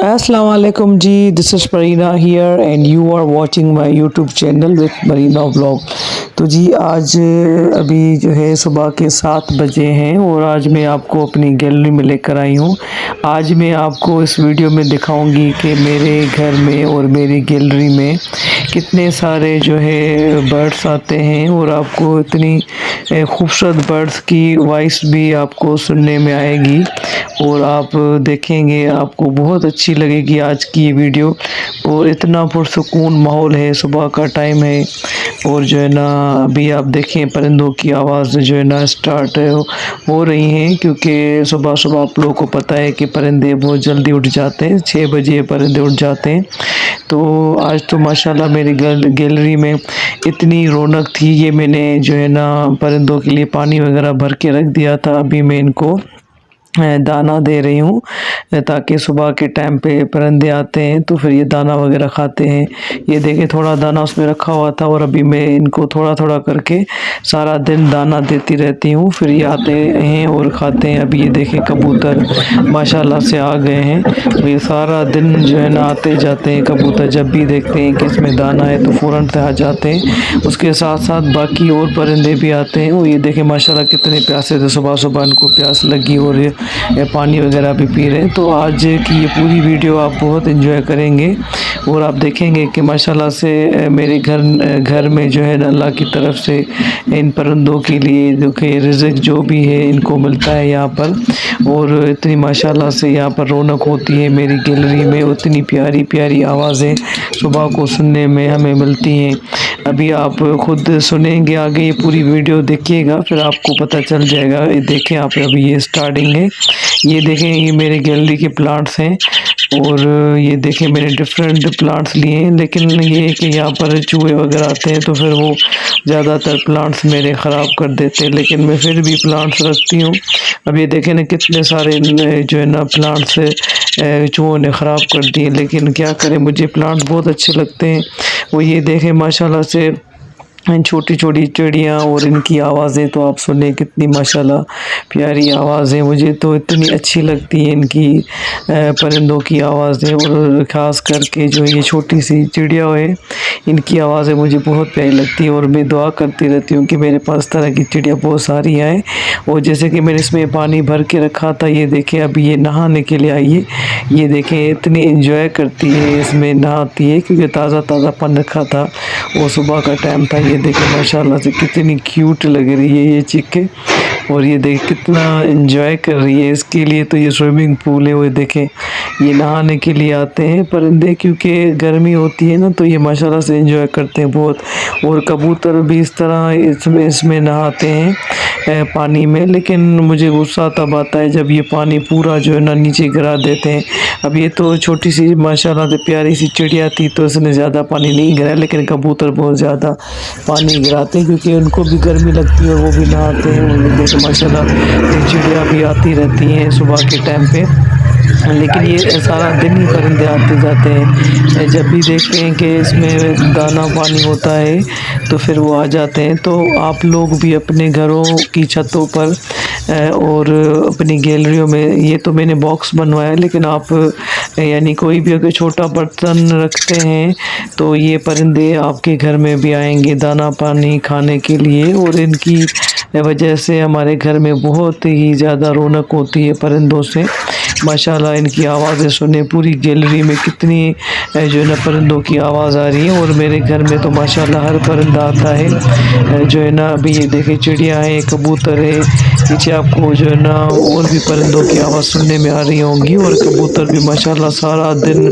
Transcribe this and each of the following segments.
Assalamu alaikum ji, this is Marina here and you are watching my YouTube channel with Marina Vlog. تو جی آج ابھی جو ہے صبح کے 7 بجے ہیں اور آج میں آپ کو اپنی گیلری میں لے کر آئی ہوں. آج میں آپ کو اس ویڈیو میں دکھاؤں گی کہ میرے گھر میں اور میری گیلری میں کتنے سارے جو ہے برڈس آتے ہیں اور آپ کو اتنی خوبصورت برڈس کی وائس بھی آپ کو سننے میں آئے گی اور آپ دیکھیں گے آپ کو بہت اچھی لگے گی آج کی یہ ویڈیو. اور اتنا پرسکون ماحول ہے, صبح کا ٹائم ہے اور جو ہے نا ابھی آپ دیکھیں پرندوں کی آواز جو ہے نا اسٹارٹ ہو رہی ہیں, کیونکہ صبح صبح آپ لوگوں کو پتہ ہے کہ پرندے بہت جلدی اٹھ جاتے ہیں, 6 بجے پرندے اٹھ جاتے ہیں. تو آج تو ماشاءاللہ میری گیلری میں اتنی رونق تھی, یہ میں نے جو ہے نا پرندوں کے لیے پانی وغیرہ بھر کے رکھ دیا تھا. ابھی میں ان کو دانہ دے رہی ہوں تاکہ صبح کے ٹائم پہ پرندے آتے ہیں تو پھر یہ دانہ وغیرہ کھاتے ہیں. یہ دیکھیں تھوڑا دانہ اس میں رکھا ہوا تھا اور ابھی میں ان کو تھوڑا تھوڑا کر کے سارا دن دانہ دیتی رہتی ہوں, پھر یہ آتے ہیں اور کھاتے ہیں. ابھی یہ دیکھیں کبوتر ماشاءاللہ سے آ گئے ہیں, یہ سارا دن جو ہے نا آتے جاتے ہیں کبوتر. جب بھی دیکھتے ہیں کہ اس میں دانہ ہے تو فوراً آ جاتے ہیں. اس کے ساتھ ساتھ باقی اور پرندے بھی آتے ہیں. وہ یہ دیکھیں ماشاءاللہ کتنے پیاسے تھے, صبح صبح ان کو پیاس لگی اور پانی وغیرہ بھی پی رہے ہیں. تو آج کی یہ پوری ویڈیو آپ بہت انجوائے کریں گے اور آپ دیکھیں گے کہ ماشاءاللہ سے میرے گھر میں جو ہے اللہ کی طرف سے ان پرندوں کے لیے جو کہ رزق جو بھی ہے ان کو ملتا ہے یہاں پر. اور اتنی ماشاءاللہ سے یہاں پر رونق ہوتی ہے میری گیلری میں, اتنی پیاری پیاری آوازیں صبح کو سننے میں ہمیں ملتی ہیں. ابھی آپ خود سنیں گے, آگے یہ پوری ویڈیو دیکھیے گا پھر آپ کو پتہ چل جائے گا. دیکھیں آپ ابھی یہ سٹارٹنگ ہے, یہ دیکھیں یہ میرے گیلری کے پلانٹس ہیں اور یہ دیکھیں میں نے ڈفرینٹ پلانٹس لیے ہیں. لیکن یہ ہے کہ یہاں پر چوہے وغیرہ آتے ہیں تو پھر وہ زیادہ تر پلانٹس میرے خراب کر دیتے ہیں, لیکن میں پھر بھی پلانٹس رکھتی ہوں. اب یہ دیکھیں نا کتنے سارے جو ہے نا پلانٹس چوہوں نے خراب کر دیے, لیکن کیا کریں مجھے پلانٹس بہت اچھے لگتے ہیں. وہ یہ دیکھیں ماشاءاللہ سے چھوٹی چھوٹی چڑیاں اور ان کی آوازیں تو آپ سنیں کتنی ماشاءاللہ پیاری آوازیں, مجھے تو اتنی اچھی لگتی ہیں ان کی پرندوں کی آوازیں. اور خاص کر کے جو یہ چھوٹی سی چڑیا ہے ان کی آوازیں مجھے بہت پیاری لگتی ہیں. اور میں دعا کرتی رہتی ہوں کہ میرے پاس طرح کی چڑیا بہت ساری آئیں. اور جیسے کہ میں نے اس میں پانی بھر کے رکھا تھا, یہ دیکھیں ابھی یہ نہانے کے لیے آئی ہے. یہ دیکھیں اتنی انجوائے کرتی ہے, اس میں نہاتی ہے کیونکہ تازہ تازہ پن رکھا تھا اور صبح کا ٹائم تھا. یہ دیکھیں ماشاءاللہ سے کتنی کیوٹ لگ رہی ہے یہ چیخیں, اور یہ دیکھ کتنا انجوائے کر رہی ہے. اس کے لیے تو یہ سوئمنگ پول ہے. وہ دیکھیں یہ نہانے کے لیے آتے ہیں پرندے, کیونکہ گرمی ہوتی ہے نا تو یہ ماشاءاللہ سے انجوائے کرتے ہیں بہت. اور کبوتر بھی اس طرح اس میں نہاتے ہیں پانی میں, لیکن مجھے غصہ تب آتا ہے جب یہ پانی پورا جو ہے نا نیچے گرا دیتے ہیں. اب یہ تو چھوٹی سی ماشاءاللہ سے پیاری سی چڑیا تھی تو اس نے زیادہ پانی نہیں گرایا, لیکن کبوتر بہت زیادہ پانی گراتے ہیں کیونکہ ان کو بھی گرمی لگتی ہے اور وہ بھی نہاتے ہیں. اور یہ دیکھیں ماشاءاللہ چڑیا بھی آتی رہتی ہیں صبح کے ٹائم پہ, لیکن یہ سارا دن ہی پرندے آتے جاتے ہیں. جب بھی دیکھتے ہیں کہ اس میں دانہ پانی ہوتا ہے تو پھر وہ آ جاتے ہیں. تو آپ لوگ بھی اپنے گھروں کی چھتوں پر اور اپنی گیلریوں میں, یہ تو میں نے باکس بنوایا لیکن آپ یعنی کوئی بھی اگر چھوٹا برتن رکھتے ہیں تو یہ پرندے آپ کے گھر میں بھی آئیں گے دانہ پانی کھانے کے لیے. اور ان کی وجہ سے ہمارے گھر میں بہت ہی زیادہ رونق ہوتی ہے پرندوں سے. ماشاءاللہ ان کی آوازیں سنیں, پوری گیلری میں کتنی جو ہے نا پرندوں کی آواز آ رہی ہے. اور میرے گھر میں تو ماشاءاللہ ہر پرندہ آتا ہے جو ہے نا. ابھی یہ دیکھیں چڑیا ہے, کبوتر ہے, پیچھے آپ کو جو ہے نا اور بھی پرندوں کی آواز سننے میں آ رہی ہوں گی. اور کبوتر بھی ماشاءاللہ سارا دن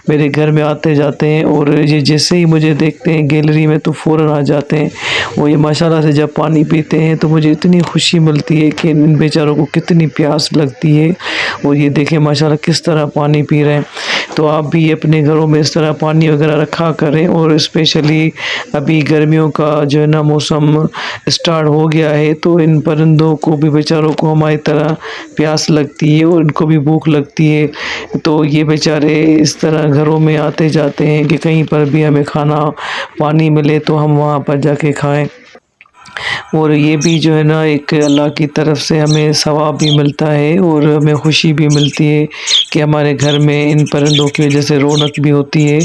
میرے گھر میں آتے جاتے ہیں، اور یہ جیسے ہی مجھے دیکھتے ہیں گیلری میں تو فوراً آ جاتے ہیں۔ وہ یہ ماشاءاللہ سے جب پانی پیتے ہیں تو مجھے اتنی خوشی ملتی ہے کہ ان بیچاروں کو کتنی پیاس لگتی ہے، اور یہ دیکھیں ماشاءاللہ کس طرح پانی پی رہے ہیں۔ تو آپ بھی اپنے گھروں میں اس طرح پانی وغیرہ رکھا کریں، اور اسپیشلی ابھی گرمیوں کا جو ہے نا موسم اسٹارٹ ہو گیا ہے، تو ان پرندوں کو بھی بیچاروں کو ہماری طرح پیاس لگتی ہے اور ان کو بھی بھوک لگتی ہے، تو یہ بیچارے اس طرح گھروں میں آتے جاتے ہیں کہ کہیں پر بھی ہمیں کھانا پانی ملے تو ہم وہاں پر جا کے کھائیں۔ اور یہ بھی جو ہے نا ایک اللہ کی طرف سے ہمیں ثواب بھی ملتا ہے، اور ہمیں خوشی بھی ملتی ہے کہ ہمارے گھر میں ان پرندوں کی وجہ سے رونق بھی ہوتی ہے۔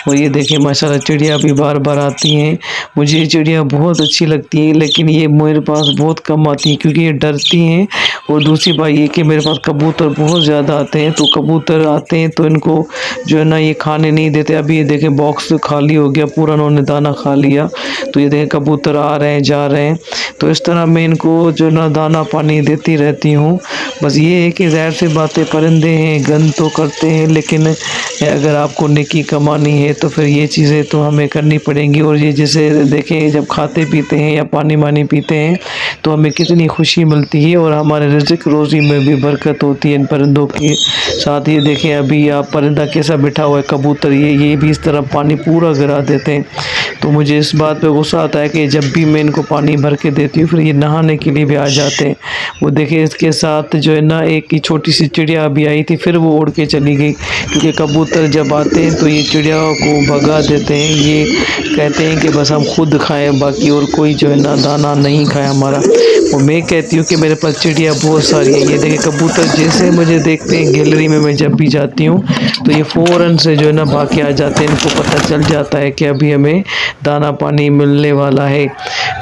اور یہ دیکھیں ماشاءاللہ چڑیا بھی بار بار آتی ہیں، مجھے یہ چڑیا بہت اچھی لگتی ہیں، لیکن یہ میرے پاس بہت کم آتی ہیں کیونکہ یہ ڈرتی ہیں۔ اور دوسری بات یہ کہ میرے پاس کبوتر بہت زیادہ آتے ہیں، تو کبوتر آتے ہیں تو ان کو جو ہے نا یہ کھانے نہیں دیتے۔ ابھی یہ دیکھیں باکس خالی ہو گیا، پورا انہوں نے دانہ کھا لیا، تو یہ دیکھیں کبوتر آ رہے ہیں جا رہے ہیں، تو اس طرح میں ان کو جو ہے نا دانہ پانی دیتی رہتی ہوں۔ بس یہ ہے کہ ظاہر سی باتیں پرندے ہیں، گند تو کرتے ہیں، لیکن اگر آپ کو نیکی کمانی ہے تو پھر یہ چیزیں تو ہمیں کرنی پڑیں گی۔ اور یہ جیسے دیکھیں جب کھاتے پیتے ہیں یا پانی وانی پیتے ہیں تو ہمیں کتنی خوشی ملتی ہے، اور ہمارے رزق روزی میں بھی برکت ہوتی ہے ان پرندوں کے ساتھ۔ یہ دیکھیں ابھی آپ پرندہ کیسا بیٹھا ہوا ہے کبوتر، یہ بھی اس طرح پانی پورا گرا دیتے ہیں، تو مجھے اس بات پہ غصہ آتا ہے کہ جب بھی میں ان کو پانی بھر کے دیتی ہوں پھر یہ نہانے کے لیے بھی آ جاتے ہیں۔ وہ دیکھیں اس کے ساتھ جو ہے نا ایک چھوٹی سی چڑیا بھی آئی تھی، پھر وہ اڑ کے چلی گئی، کیونکہ کبوتر جب آتے ہیں تو یہ چڑیا کو بھگا دیتے ہیں، یہ کہتے ہیں کہ بس ہم خود کھائیں، باقی اور کوئی جو ہے نا دانہ نہیں کھائے ہمارا۔ اور میں کہتی ہوں کہ میرے پاس چڑیا بہت ساری ہے۔ یہ دیکھیں کبوتر جیسے مجھے دیکھتے ہیں گیلری میں جب بھی جاتی ہوں تو یہ فوراً سے جو ہے نا بھاگ کے آ جاتے ہیں، ان کو پتہ چل جاتا ہے کہ ابھی ہمیں دانہ پانی ملنے والا ہے۔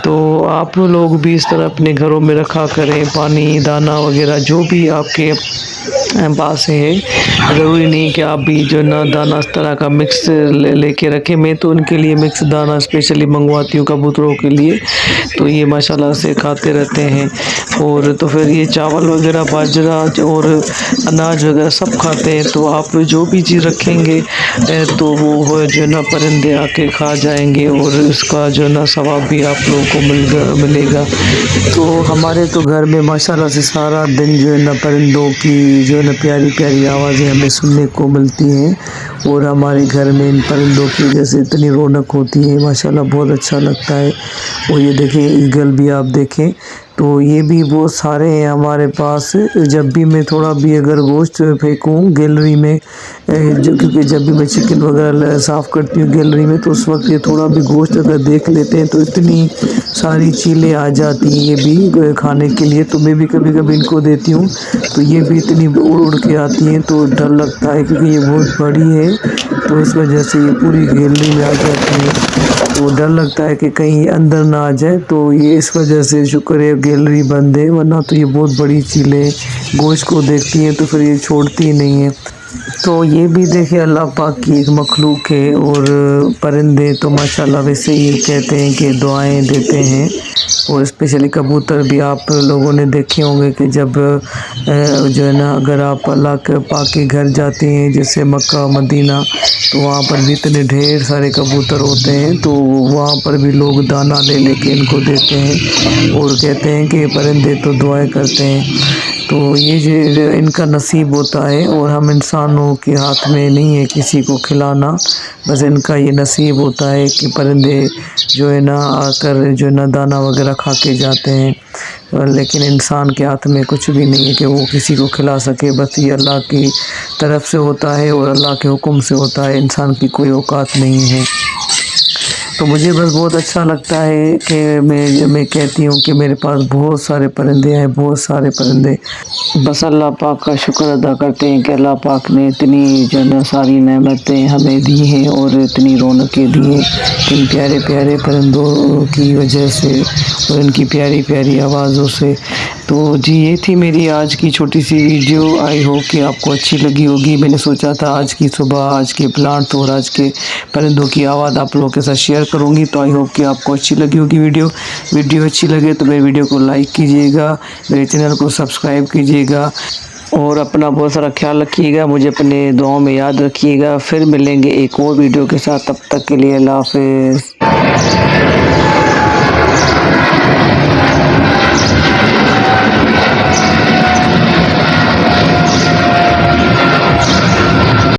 تو آپ لوگ بھی اس طرح اپنے گھروں میں رکھا کریں پانی دانہ وغیرہ جو بھی آپ کے پاس ہے۔ ضروری نہیں کہ آپ بھی جو ہے نا دانہ اس طرح کا مکس لے کے رکھیں، میں تو ان کے لیے مکس دانہ اسپیشلی منگواتی ہوں کبوتروں کے لیے، تو یہ ماشاءاللہ سے کھاتے رہتے ہیں۔ اور تو پھر یہ چاول وغیرہ باجرہ اور اناج وغیرہ سب کھاتے ہیں، تو آپ جو بھی چیز رکھیں گے تو وہ جو ہے نا پرندے آ کے کھا جائیں گے، اور اس کا جو ہے نا ثواب بھی آپ لوگوں کو ملے گا۔ تو ہمارے تو گھر میں ماشاءاللہ سے سارا دن جو ہے نا پرندوں کی جو ہے نا پیاری پیاری آوازیں ہمیں سننے کو ملتی ہیں، اور ہمارے گھر میں ان پرندوں کی وجہ سے اتنی رونق ہوتی ہے، ماشاءاللہ بہت اچھا لگتا ہے۔ اور یہ دیکھیں ایگل بھی آپ دیکھیں تو یہ بھی بہت سارے ہیں ہمارے پاس۔ جب بھی میں تھوڑا بھی اگر گوشت پھینکوں گیلری میں، کیونکہ جب بھی میں چکن وغیرہ صاف کرتی ہوں گیلری میں، تو اس وقت یہ تھوڑا بھی گوشت اگر دیکھ لیتے ہیں تو اتنی ساری چیلیں آ جاتی ہیں یہ بھی کھانے کے لیے، تو میں بھی کبھی کبھی ان کو دیتی ہوں، تو یہ بھی اتنی اڑ اڑ کے آتی ہیں، تو ڈر لگتا ہے کیونکہ یہ بہت بڑی ہے، تو اس وجہ سے یہ پوری گیلری میں آ جاتی ہے، تو ڈر لگتا ہے کہ کہیں اندر نہ آ جائے، تو یہ اس وجہ سے شکر ہے گیلری بند ہے، ورنہ تو یہ بہت بڑی چیلیں گوشت کو دیکھتی ہیں تو پھر یہ چھوڑتی نہیں ہیں۔ تو یہ بھی دیکھیں اللہ پاک کی ایک مخلوق ہے، اور پرندے تو ماشاءاللہ ویسے ہی کہتے ہیں کہ دعائیں دیتے ہیں، اور اسپیشلی کبوتر بھی آپ لوگوں نے دیکھے ہوں گے کہ جب جو ہے نا اگر آپ اللہ کے پاک کے گھر جاتے ہیں جیسے مکہ مدینہ، تو وہاں پر بھی اتنے ڈھیر سارے کبوتر ہوتے ہیں، تو وہاں پر بھی لوگ دانہ لے لے کے ان کو دیتے ہیں، اور کہتے ہیں کہ پرندے تو دعائیں کرتے ہیں۔ تو یہ جو ان کا نصیب ہوتا ہے، اور ہم انسانوں کے ہاتھ میں نہیں ہے کسی کو کھلانا، بس ان کا یہ نصیب ہوتا ہے کہ پرندے جو ہے نا آ کر جو ہے نا دانہ وغیرہ کھا کے جاتے ہیں، لیکن انسان کے ہاتھ میں کچھ بھی نہیں ہے کہ وہ کسی کو کھلا سکے، بس یہ اللہ کی طرف سے ہوتا ہے اور اللہ کے حکم سے ہوتا ہے، انسان کی کوئی اوقات نہیں ہے۔ تو مجھے بس بہت اچھا لگتا ہے کہ میں کہتی ہوں کہ میرے پاس بہت سارے پرندے ہیں، بہت سارے پرندے، بس اللہ پاک کا شکر ادا کرتے ہیں کہ اللہ پاک نے اتنی جو ہے نا ساری نعمتیں ہمیں دی ہیں، اور اتنی رونقیں دی ہیں ان پیارے پیارے پرندوں کی وجہ سے، اور ان کی پیاری پیاری آوازوں سے۔ تو جی یہ تھی میری آج کی چھوٹی سی ویڈیو، آئی ہوپ کہ آپ کو اچھی لگی ہوگی۔ میں نے سوچا تھا آج کی صبح آج کے پلانٹ اور آج کے پرندوں کی آواز آپ لوگوں کے ساتھ شیئر کروں گی، تو آئی ہوپ کہ آپ کو اچھی لگی ہوگی ویڈیو اچھی لگے تو میرے ویڈیو کو لائک کیجیے گا، میرے چینل کو سبسکرائب کیجیے گا، اور اپنا بہت سارا خیال رکھیے گا، مجھے اپنے دعاؤں میں یاد رکھیے گا. پھر ملیں گے ایک اور ویڈیو کے ساتھ، تب تک کے لیے اللہ حافظ.